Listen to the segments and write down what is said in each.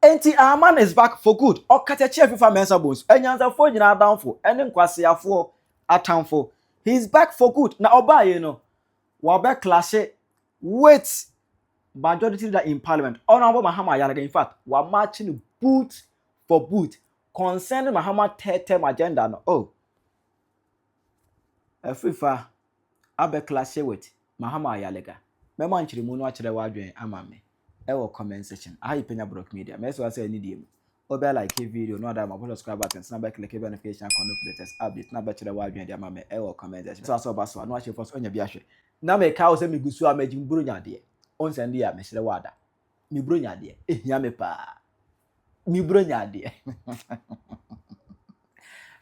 Enti our man is back for good. Okatakyie Afrifa mensa bones. Enyansafo nyina downfo. Ene nkwasiafo atamfo. He's back for good. Na oba ye no. Wabe clash with majority leader in parliament. Honorable Mahama Ayariga. In fact, we're marching boot for boot concerning Mahama third-term agenda. No. Oh. Afrifa abe clash with Mahama Ayariga. Mema nchiri mu no akire wadwen amame. Ewo comment section. I Penyah Block Media. Me so say need you. Obe like a video no other my subscribe button. Snap click notification icon for the latest update. Na be chire wadwen dia amame. Ewo comment section. So baso no achire first onya bi ahwe. Na me ka o say me gusu amaji mburo nya de. On send ya me chire wada. Me buro nya de. Ehia me pa. Me buro nya de.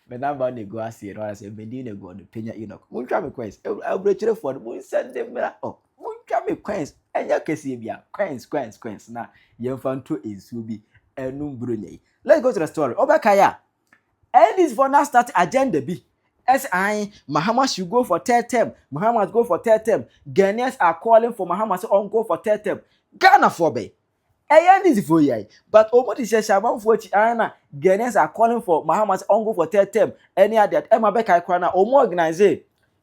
Me number ne go asie no say me di ne go no Penyah Enoch. Mun twa me quest. E bro chire for mun send them oh. Me queens enya kesi bia queens na yemfanto ensu bi enum bronyai. Let's go to the story. Obekaya and this for now start agenda bi as Mahama should go for third term. Mahama must go for third term. Ghanaians are calling for Mahama to go for third term. Ghana for be and this for yai but omodi se shaban for chi ana Ghanaians are calling for Mahama to go for third term. Any other Emabeka kwa na omo organize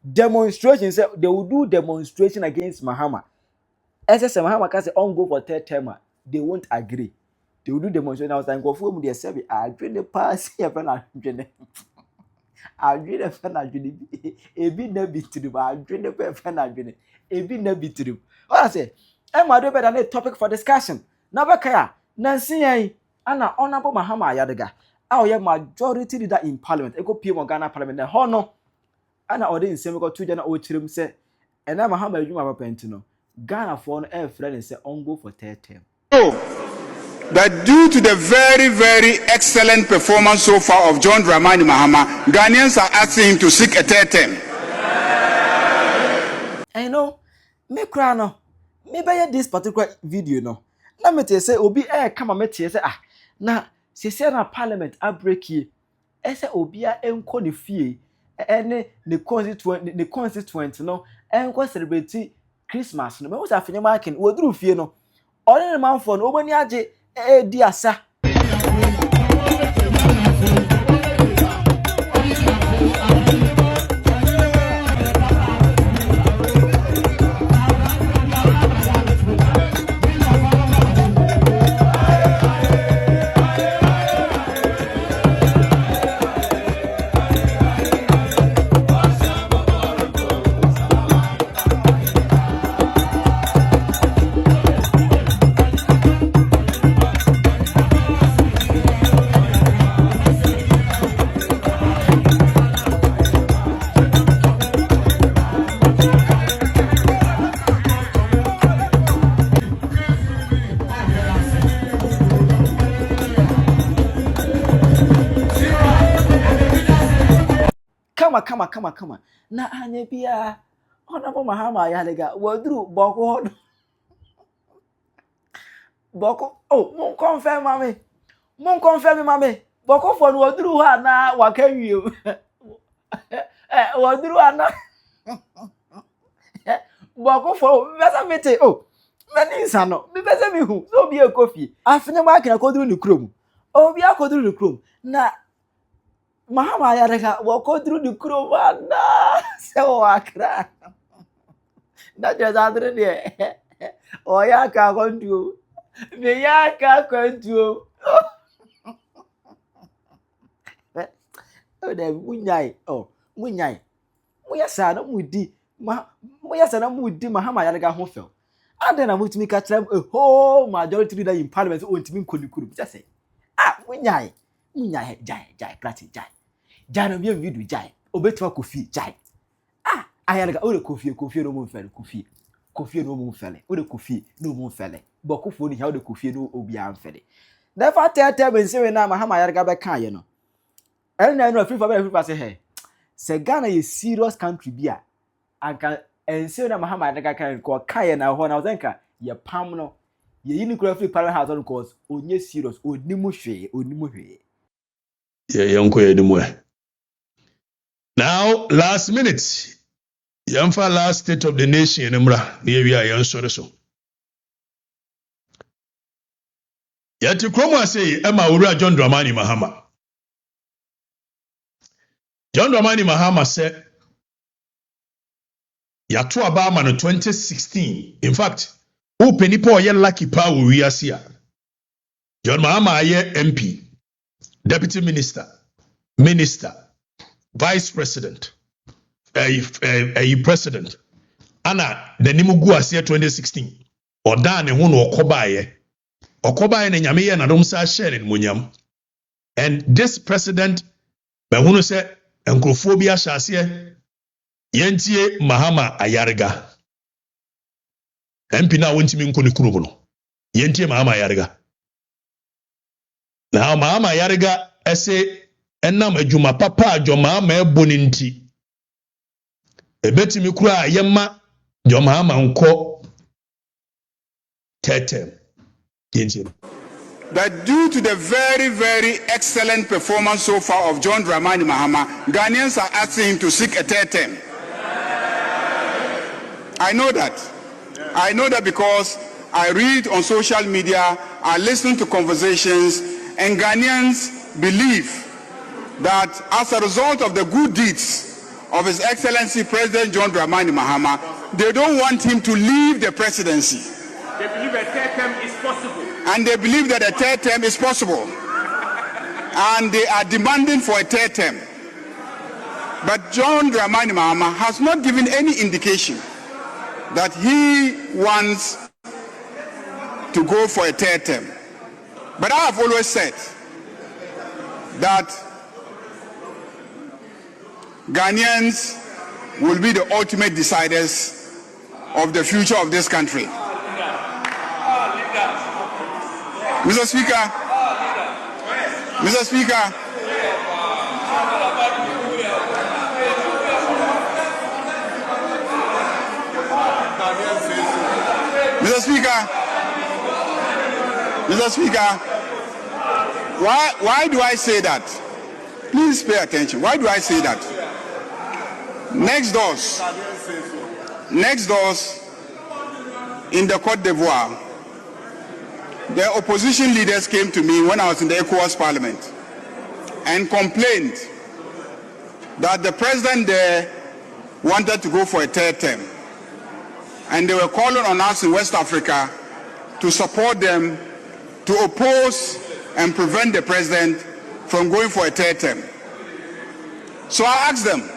demonstrations. They will do demonstration against Mahama. As Mahama can say on go for third term, they won't agree. They will do demonstration. I was like, go for me. They say, I dream the pass. I dream the fan. I dream a bit never true. I dream the fan. I dream a bit never true. What I say? I'm a better than a topic for discussion. Nabakaya, Nancy, and honorable Mahama Ayariga. Our majority leader in parliament. I go PM Ghana parliament. The honor. And I ordered in same go 2 January old children say, and now Mahama Ayariga Pentino. Ghana for an friend and say on go for third term. So that due to the very, very excellent performance so far of John Mahama, Ghanaians are asking him to seek a third term. I know, me cry no, me buy this particular video no. Now me tell say obi come and me tell say na say na parliament a break here. I say obi enko ne fie ne constituent no enko celebrate Christmas no me was afenye marking wo duru fie no ore ne manfo no obani age di asa Come. Na anye bia. Honorable Mahama Ayariga. Wadru boko. Boko. Oh, mon confirm mame. Boko for wadru ha na wakenyu. Wadru ana. Boko for besa mete. Oh. Mani sano. Mi besa mi hu. So bi e kofi. Afine ma kina kodru ni krom. Oh bi akodru ni krom. Na Mahama Ayariga walk through the crew and so akra. That just andre there. Oh ya ka kontu. Me ya ka kontu. Oh de munyai. Oh munyai. Muya sa na mudi. Muya sa na mudi Mahama Ayariga ho fel. And then I must make a whole majority leader in parliament on timi konikuru. Just say munyai. Jai, klati jai. Jai no video jai. Obetwa kofi jai. Ayariga o de kofi no mo fele kofi. Kofi no mo fele. O de kofi no mo fele. Bokofo ni ha o de kofi no obi an fele. Therefore tell me say na Mahama Ayariga be kan ye no. And na no Afrifa say hey. Say Ghana is serious country bia. Anka ense na Mahama Ayariga kan ko kan ye na ho na ozenka ye pam no. Ye yini kura free parliament house on cause onye serious onimu hwe. Now, last minute, Yamfa last state of the nation, Mra, here we are, so. Yet Chroma say Emma Ura John Dramani Mahama. John Dramani Mahama said Yatu Abama no 2016. In fact, who penny poor ye lucky power we are here. John Mahama aye MP, Deputy Minister, Minister, Vice President, President. Anna the Nimugu Asia 2016. Or Dan and one or Kobaye. Or Kobaye and Yami and Adamsa sharing Munyam. And this president, by one said, Encophobia Shasia, Yentie Mahama Ayariga. MP now went to me Kurubuno. Yentie Mahama Ayariga. Now Mahama Ayariga, I say, and now Juma Papa, Joma me boninti. A betty me cry, Yamma, Jomahama unko Tetem. That due to the very, very excellent performance so far of John Dramani Mahama, Ghanaians are asking him to seek a third term. I know that. I know that because I read on social media, I listen to conversations, and Ghanaians believe that as a result of the good deeds of His Excellency President John Dramani Mahama, they don't want him to leave the presidency. They believe a third term is possible. And they believe that a third term is possible. And they are demanding for a third term. But John Dramani Mahama has not given any indication that he wants to go for a third term. But I have always said that Ghanaians will be the ultimate deciders of the future of this country. Mr. Speaker, Mr. Speaker, Mr. Speaker, Mr. Speaker, why do I say that? Please pay attention. Why do I say that? Next doors in the Côte d'Ivoire, the opposition leaders came to me when I was in the ECOWAS Parliament and complained that the president there wanted to go for a third term. And they were calling on us in West Africa to support them to oppose and prevent the president from going for a third term. So I asked them,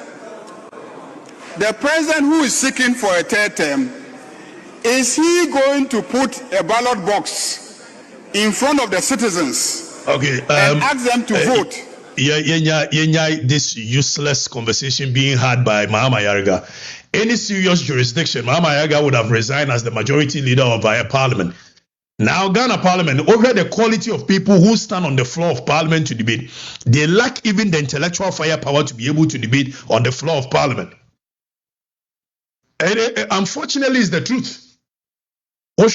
the president who is seeking for a third term, is he going to put a ballot box in front of the citizens and ask them to vote? This useless conversation being had by Mahama Ayariga. Any serious jurisdiction, Mahama Ayariga would have resigned as the majority leader of our parliament. Now, Ghana Parliament, over the quality of people who stand on the floor of Parliament to debate, they lack even the intellectual firepower to be able to debate on the floor of Parliament. And unfortunately, it's the truth. The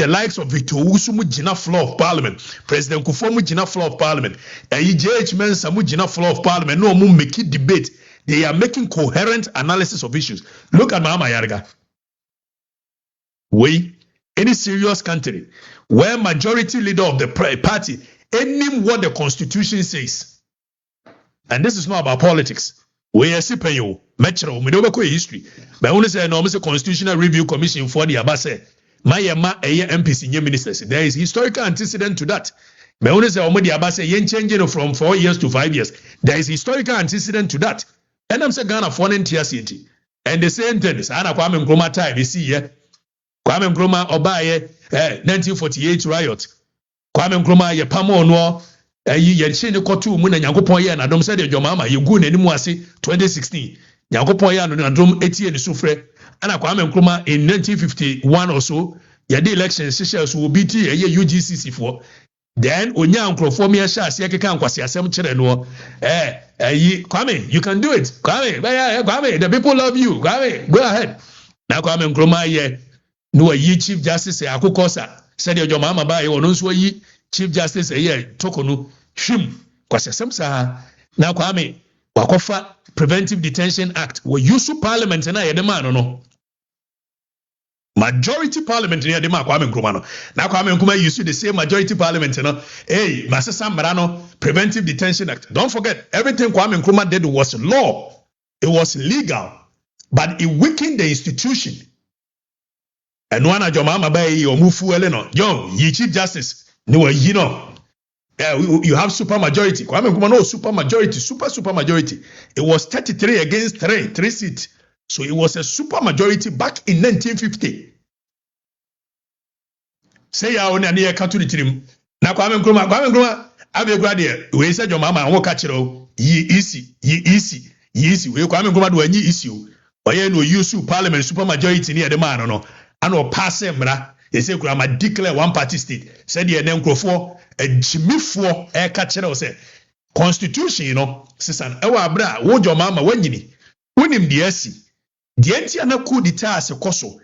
likes of Victor Usumu Jina floor of Parliament, President Kufuor Jina floor of Parliament, JH Mensa Jina floor of Parliament, no more making debate. They are making coherent analysis of issues. Look at Mahama Ayariga. Any serious country where majority leader of the party, any what the constitution says, and this is not about politics. We are Penyah, Metro, we don't history. But only say no, Constitutional Review Commission for the Abase. My MP senior ministers. There is historical antecedent to that. But only say the Abase yen changing from 4 years to 5 years. There is historical antecedent to that. And I'm saying Ghana foreign tier city. And the same thing is Anna Kwame Nkrumah time. You see here, Kwame Nkrumah Obaye 1948 riot. Kwame Nkrumah ye pamo no. Yenche ne kotu mu na Nyankopon ye na dom se de John Mahama ye gu na nimu ase 2016 Nyankopon ye na dom etie ne sufre ana Kwame Nkrumah in 1951 or so ye the election social so obi ti ye UGCC for then onya nkrofo me sha ase keka nkwase asem kire no Kwame, you can do it. Kwame, the people love you. Kwame, go ahead. Now Kwame Nkrumah ye no yi Chief Justice Akukosa said John Mahama ba ye ono so yi Chief Justice Tokonu Shim kwase semsa na Kwame wakofa Preventive Detention Act we use Parliament na ye de man no Majority parliament near the Kwame Nkrumah no. Now Kwame Nkrumah used to the same majority parliament, Hey, Masasa Marano, Preventive Detention Act. Don't forget, everything Kwame Nkrumah did was law. It was legal, but it weakened the institution. And one of John Mahama Bay or Mufu Eleno, John, ye Chief Justice, no, you have super majority. Kwame Nkrumah no super majority, super majority. It was 33 against 3 seats. So it was a super majority back in 1950. Say ya on near Catholic. Now Kwame Nkrumah, I've a graduate. We said your mama and walk at ye easy. We Kwame Nkrumah do any issue. But you know, use parliament super majority near the man, no. And no pass him, they say, Grandma declare one party state. Said the name for a Jimmy for a catcher say constitution, Sisan, Ewa Bra, would your mama when you win him the SC. The anti-ana coup d'etat as a koso.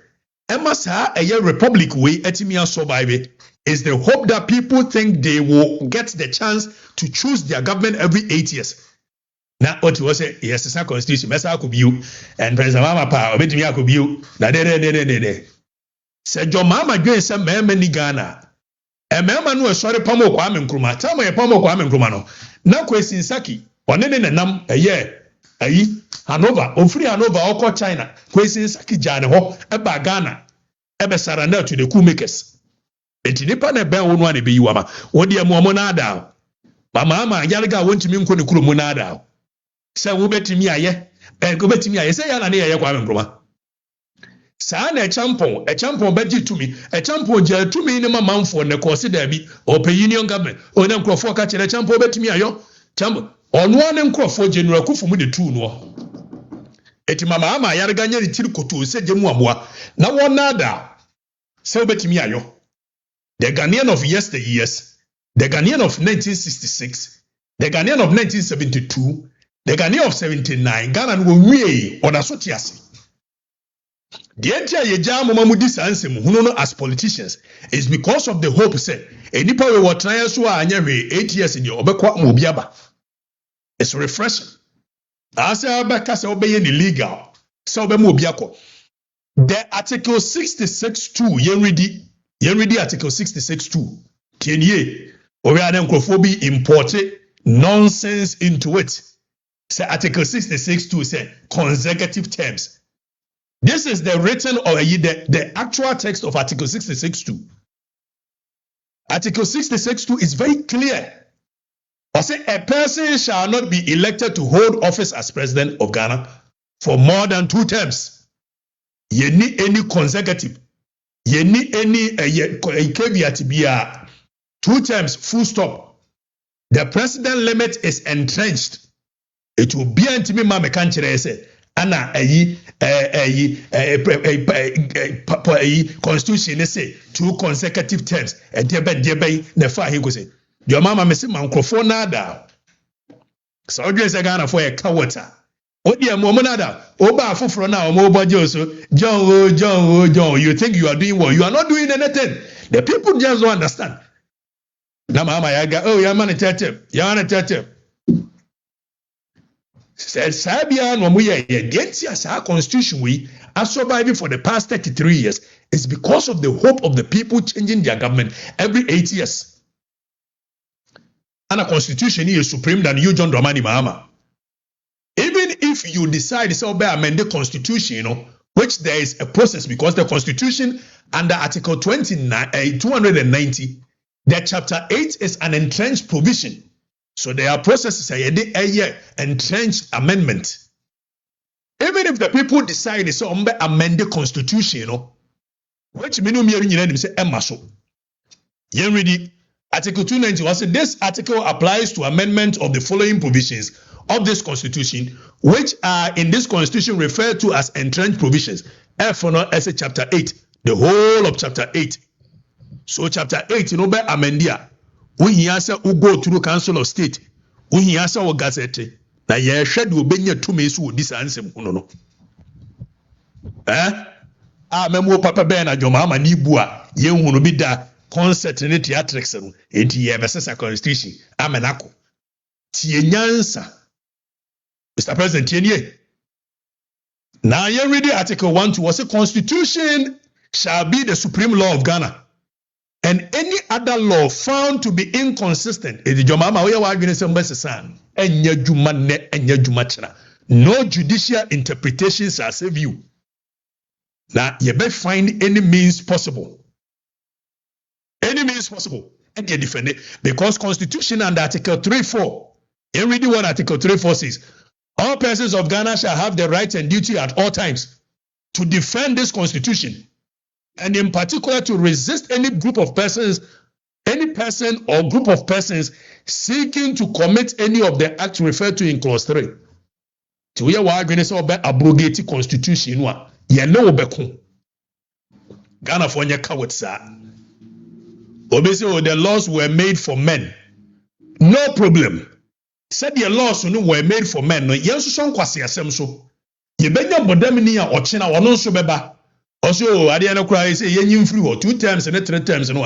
Emma sa a republic way etimia survive is the hope that people think they will get the chance to choose their government every 8 years. Now what you say, yes, it's a constitution, Mesa could be you, and President Mama Pa, Obetimia could be you. Said your mama doing some many Ghana. A man who was sorry Pomo Kwame Nkrumah. Tell me a Pomo Kwame Nkrumah no. Now question Saki. One in a num a year. Aye. Hanover, Ofri Hanover, Oko China. Question Saki Jane ho. Eba Ghana. Eba Saranda to the Kumakers. Eti nipa ne be wonu ane be yiwama. Wodi emu omonada. Mahama Ayariga won't me nko ne kuro monada. Say wo betimi aye. Go betimi aye. Say ya na ne ye Kwame Nkrumah. Sana a champion beji to me, a champion jail to me in my mouth for the course derby or pay union government or them crop for catching a champion bet me ayo champ on one and crop for general kufu with the two no. Eti Mahama Ayariga John Mahama said Jemuabwa. Now one nada. So bet me ayo. The Ghanaian of yesteryears, the Ghanaian of 1966, the Ghanaian of 1972, the Ghanaian of 79, Ghana will we on a sotiasi. The entire Yejamo Mamudi Sansem, who know as politicians, is because of the hope said, a nipa we were trying to 8 years in your Obekwa Mobiaba. It's refreshing. As I say, obey illegal. So be Mobiako. The Article 66.2, Yenridi Article 66.2, Tienye, Orianem imported nonsense into it. Say Article 66.2 say consecutive terms. This is the written or the actual text of Article 66.2. Article 66.2 is very clear. I say a person shall not be elected to hold office as president of Ghana for more than 2 terms. You need any consecutive. You need any caveat to be 2 terms, full stop. The president limit is entrenched. It will be until me mama can't say. Ana constitution say 2 consecutive terms and debe na fa he go say your mama me say microphone nada so odwe say Ghana for a kawata odi am mo nada oba afoforo na omo boje so John you think you are doing what you are not doing anything. The people just don't understand. Na Mahama Ayariga ya man tete said Sabian when we are our constitution we are surviving for the past 33 years is because of the hope of the people changing their government every 8 years. And a constitution is supreme than you, John Mahama. Even if you decide to amend the constitution, which there is a process because the constitution under Article 290, that chapter 8 is an entrenched provision. So there are processes a year entrenched amendment. Even if the people decide to amend the constitution, which means say emaso. You read Article 290 said this article applies to amendment of the following provisions of this constitution, which are in this constitution referred to as entrenched provisions. As a chapter 8, the whole of chapter 8. So chapter 8, amendia. We answer who go through Council of State. We answer our gazette. Na ye shed will be near 2 months with this answer. No. Memo Papa Ben and John Mahama Nibua. Ye will be that concert in the theatrics. It ye a constitution. Amenako. Tienyansa. Mr. President Tienye. Now you read the Article 1 was a constitution shall be the supreme law of Ghana. And any other law found to be inconsistent, no judicial interpretation shall save you. Now, you better find any means possible. Any means possible. And you defend it. Because Constitution under Article 3.4, you read what Article 3.4 says. All persons of Ghana shall have the right and duty at all times to defend this Constitution. And in particular, to resist any group of persons, any person or group of persons seeking to commit any of the acts referred to in Clause 3. To hear what I'm say about abrogating Constitution, you know Beko. Ghana for your cowards, sir. Obviously, the laws were made for men. No problem. Said the laws were made for men. No, yes, some kwasi asem so. You benya bodamini a ochina wono so beba. Also, ade na kura say yenyim free 2 terms and 3 terms no.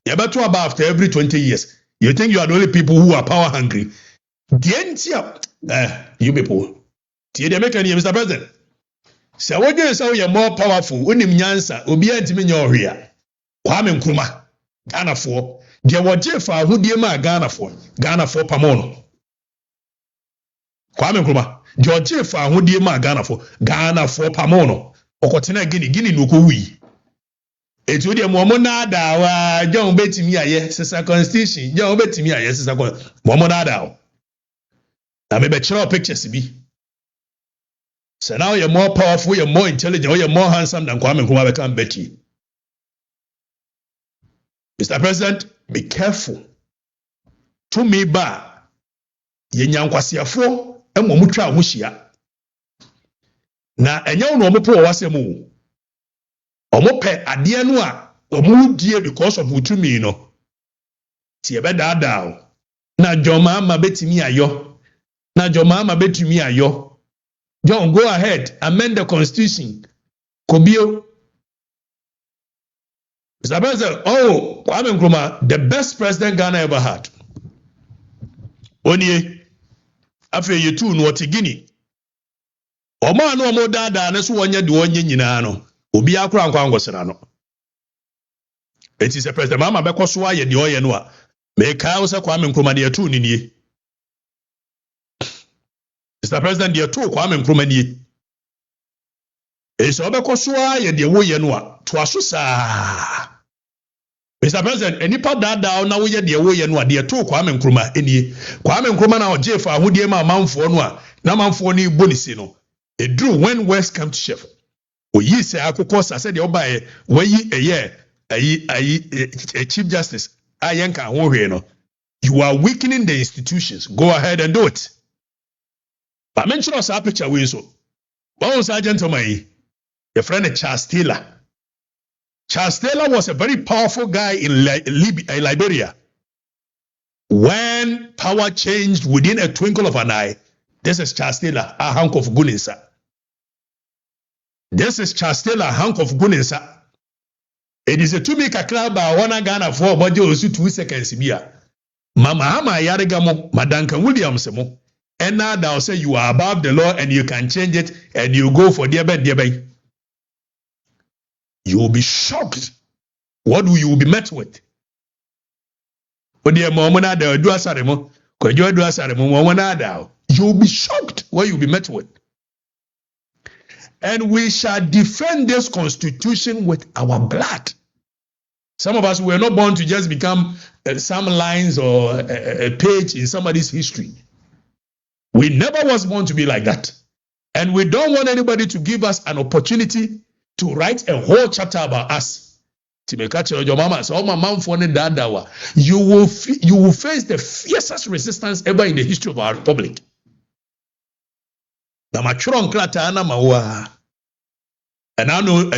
You better about after every 20 years. You think you are the only people who are power hungry. You people. Tie dey make any Mr. President. Say what you say you are more powerful. Unim nyansa, obi antimi nya ohria. Kwame Nkrumah. Ghana for. Dey woje fa ahudie ma Ghana for pamono. Kwame Nkrumah. George fa ahudie ma Ghana for pamono. Okotena gini no ko wi. Etu de mo na da wa John betimi aye sesa constitution. John betimi aye sesa mo na da. Na me be chiro pictures bi. So now you're more powerful, you're more intelligent, you're more handsome than Kwame Nkrumah can bet you. Mr. President, be careful. To me ba ye nyankwasiafo emo mutwa ahuhia. Na enya no omo pro wasemu. Omo pe ade no a omo die because of utumi no. Ti e be dada na John Mahama betimi ayo. Na John Mahama betumi ayo. John, go ahead, amend the constitution. Kobio. Mr. President, Kwame Nkrumah, the best president Ghana ever had. Onye, after you two, no Tigini. Oma no mo dada na so wonye de wonye nyina no. Obi akura nkwa no. It is a president Mahama be kwaso aye de oye no a. Me kai wo se Kwame Nkrumah de atu ni nie. Mr. President, dear two Kwame Nkrumah nie. Eso be kwaso aye de wo ye no a. To aso saa. Mr. President, enipa dada na wo ye de wo ye no a de two Kwame Nkrumah enie. Kwame Nkrumah na oje fa ahodie ma manfo no a. Na manfo ni bonisi no. E drew when West come to chef. Oyi se akoko sa se de obaye wayi a Chief Justice ayenka ho hwe no. You are weakening the institutions. Go ahead and do it. But mention us a picture we so. One sergeant Omai, your friend Charles Taylor. Charles Taylor was a very powerful guy in Liberia. When power changed within a twinkle of an eye, this is Charles Taylor, a hunk of Guninsa. This is Charles Taylor, a hunk of Guninsa. It is a 2 make a club by 1 Ghana for about 2 seconds. Mahama Ayariga Madanka Williams. And now they'll say you are above the law and you can change it and you go for dear bed. You will be shocked. What will you be met with? You will be shocked what you'll be met with. And we shall defend this constitution with our blood. Some of us were not born to just become some lines or a page in somebody's history. We never was born to be like that. And we don't want anybody to give us an opportunity to write a whole chapter about us. You will face the fiercest resistance ever in the history of our republic. And I know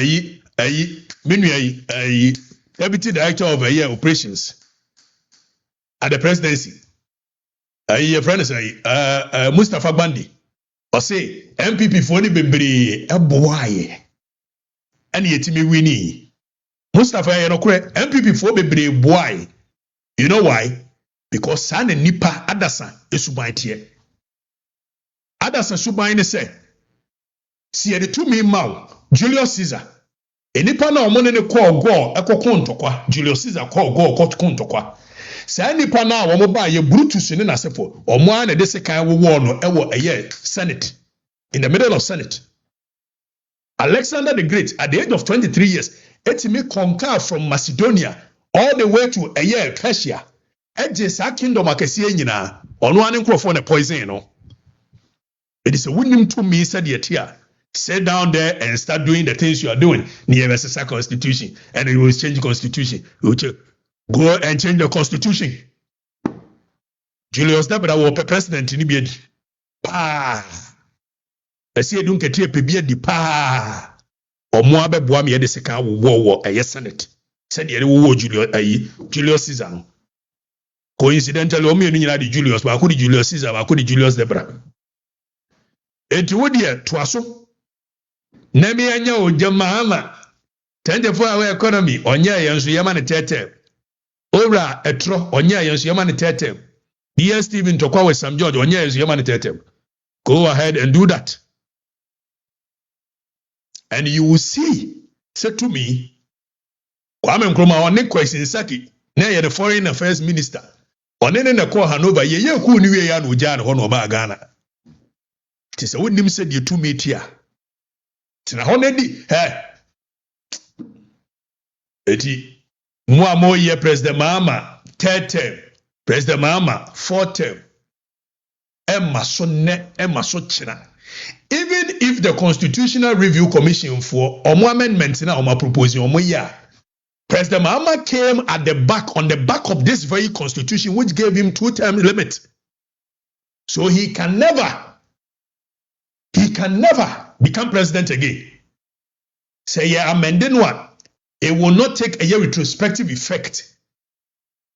Deputy Director of Operations at the presidency. Your friend is Mustafa Bandi. Or say MPP for the baby a boy. And yet me winnie. Mustafa MPP for baby boy. You know why? Because San and Nipa Adasan is subaint here. Adasan subaint say. See the 2 me mau Julius Caesar. enipa na omo ne call go ekoko ntokwa Julius Caesar call go ekoko ntokwa saa nipa na omo ba ye Brutus ne nasefo omo a na de sekan wo no ewo eye Senate in the middle of Senate. Alexander the Great at the age of 23 years etimi conquer from Macedonia all the way to eye Persia. Eje sa kingdom akese nyina ono ane nkrofo na poison no. It is a winning to me said yet here. Sit down there and start doing the things you are doing. Near the constitution, and it will change the constitution. Go and change the constitution. Julius Caesar was president in Libya. Pa. I see you don't get here. Pebia di pa. Or more be boami the second war a Senate. Said the war Julius Caesar. Coincidentally, only the Julius, but I could Julius Caesar, I could Julius Caesar. It would ye twaso. Nemi anya o John Mahama 24-hour economy onya yenso yama ne tete. Ora etro onya yenso yama ne tete. DS Stephen Tokwa with Sam George onya yenso yama ne tete. Go ahead and do that. And you will see, say to me, Kwame Nkrumah on question Saki, na ye the foreign affairs minister. Onene na call Hanover ye ku ni we ya no ja no no ba Ghana. Tisa wonim said you two meet here. Tina honedi eti mo ye President Mahama third term, President Mahama fourth term. Emma so china. Even if the Constitutional Review Commission for omo amendments na omo proposing omo ya, President Mahama came at the back on the back of this very constitution which gave him 2-term limit. So he can never become president again. Say yeah, amending one. It will not take a year retrospective effect.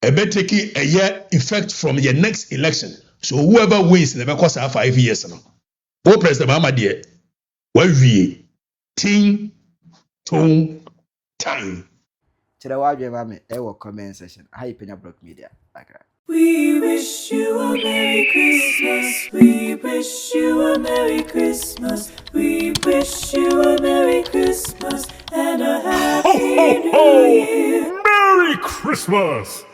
It will take a year effect from the next election. So whoever wins, never cost 5 years now. Oh, President Mahama dear, where we ting tone time. Today, why you have me? Comment section. Hi, Penyah Block Media. We wish you a Merry Christmas. We wish you a Merry Christmas. We wish you a Merry Christmas and a Happy New Year. Merry Christmas!